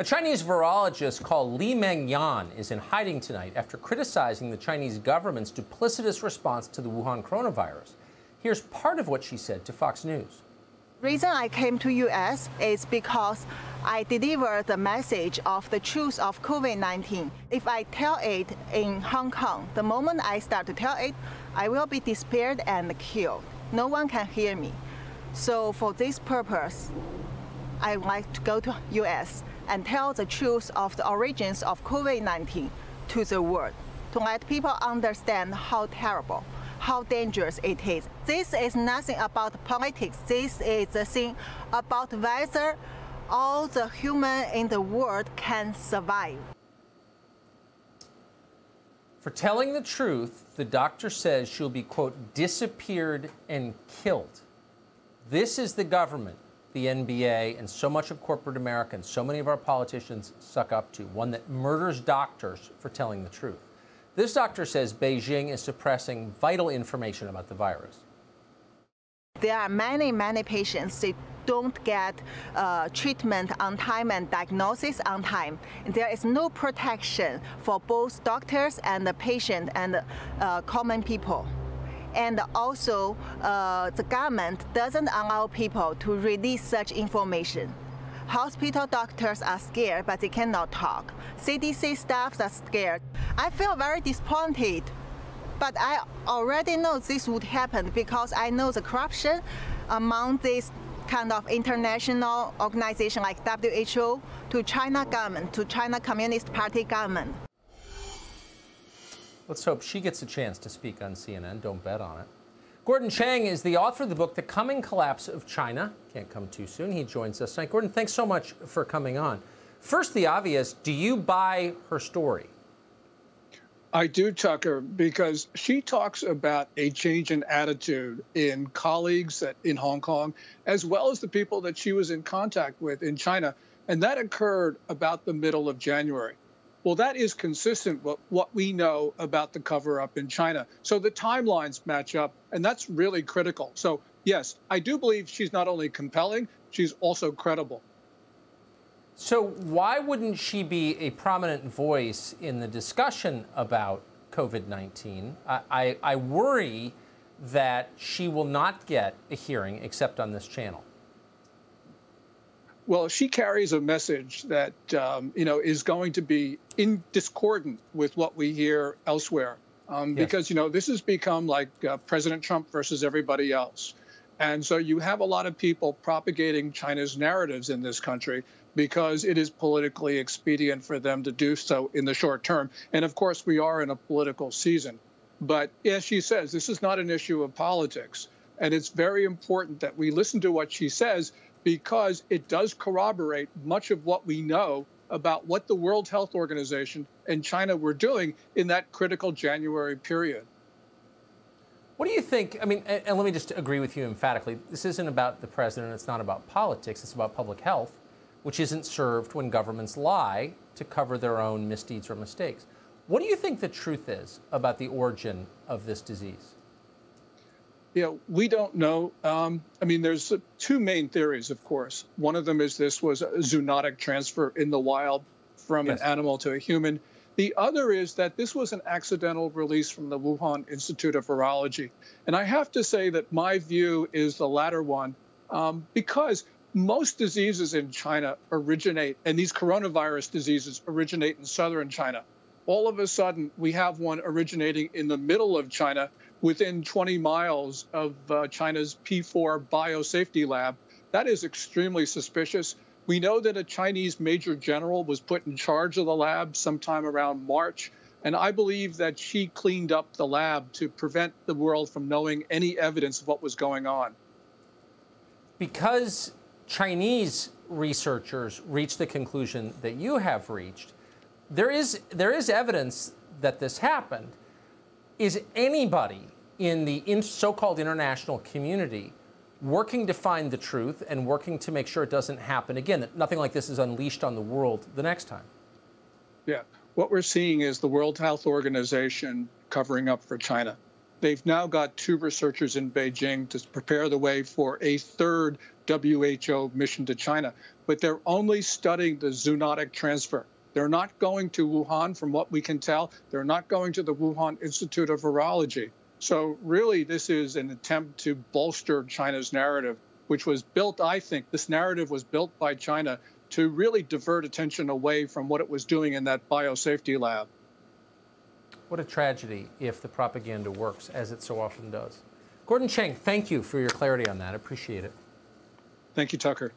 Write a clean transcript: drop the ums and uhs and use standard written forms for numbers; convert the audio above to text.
A Chinese virologist called Li Mengyan is in hiding tonight after criticizing the Chinese government's duplicitous response to the Wuhan coronavirus. Here's part of what she said to Fox News. The reason I came to U.S. is because I deliver the message of the truth of COVID-19. If I tell it in Hong Kong, the moment I start to tell it, I will be disappeared and killed. No one can hear me. So for this purpose, I would like to go to U.S. and tell the truth of the origins of COVID-19 to the world, to let people understand how terrible, how dangerous it is. This is nothing about politics. This is a thing about whether all the human in the world can survive. For telling the truth, the doctor says she'll be, quote, disappeared and killed. This is the government the NBA and so much of corporate America and so many of our politicians suck up to, one that murders doctors for telling the truth. This doctor says Beijing is suppressing vital information about the virus. There are many patients that don't get treatment on time and diagnosis on time. There is no protection for both doctors and the patient and common people. And also, the government doesn't allow people to release such information. Hospital doctors are scared, but they cannot talk. CDC staffs are scared. I feel very disappointed, but I already know this would happen because I know the corruption among this kind of international organization like WHO, to China government, to China Communist Party government. Let's hope she gets a chance to speak on CNN. Don't bet on it. Gordon Chang is the author of the book, The Coming Collapse of China. Can't come too soon. He joins us tonight. Gordon, thanks so much for coming on. First, the obvious, do you buy her story? I do, Tucker, because she talks about a change in attitude in colleagues in Hong Kong, as well as the people that she was in contact with in China. And that occurred about the middle of January. Well, that is consistent with what we know about the cover-up in China. So the timelines match up, and that's really critical. So, yes, I do believe she's not only compelling, she's also credible. So why wouldn't she be a prominent voice in the discussion about COVID-19? I worry that she will not get a hearing except on this channel. Well, she carries a message that, is going to be in discordant with what we hear elsewhere. Because, this has become like President Trump versus everybody else. And so you have a lot of people propagating China's narratives in this country because it is politically expedient for them to do so in the short term. And of course, we are in a political season. But as she says, this is not an issue of politics. And it's very important that we listen to what she says, because it does corroborate much of what we know about what the World Health Organization and China were doing in that critical January period. What do you think? I mean, and let me just agree with you emphatically. This isn't about the president. It's not about politics. It's about public health, which isn't served when governments lie to cover their own misdeeds or mistakes. What do you think the truth is about the origin of this disease? We don't know. There's two main theories, of course. One of them is this was a zoonotic transfer in the wild from an animal to a human. The other is that this was an accidental release from the Wuhan Institute of Virology. And I have to say that my view is the latter one, because most diseases in China originate, and these coronavirus diseases originate in southern China. All of a sudden, we have one originating in the middle of China, within 20 miles of China's P4 biosafety lab. That is extremely suspicious. We know that a Chinese major general was put in charge of the lab sometime around March, and I believe that she cleaned up the lab to prevent the world from knowing any evidence of what was going on. Because Chinese researchers reached the conclusion that you have reached, there is evidence that this happened. Is anybody in the so-called international community working to find the truth and working to make sure it doesn't happen again, that nothing like this is unleashed on the world the next time? Yeah. What we're seeing is the World Health Organization covering up for China. They've now got 2 researchers in Beijing to prepare the way for a 3rd WHO mission to China, but they're only studying the zoonotic transfer. They're not going to Wuhan, from what we can tell. They're not going to the Wuhan Institute of Virology. So really, this is an attempt to bolster China's narrative, which was built, I think, this narrative was built by China to really divert attention away from what it was doing in that biosafety lab. What a tragedy if the propaganda works, as it so often does. Gordon Chang, thank you for your clarity on that. I appreciate it. Thank you, Tucker.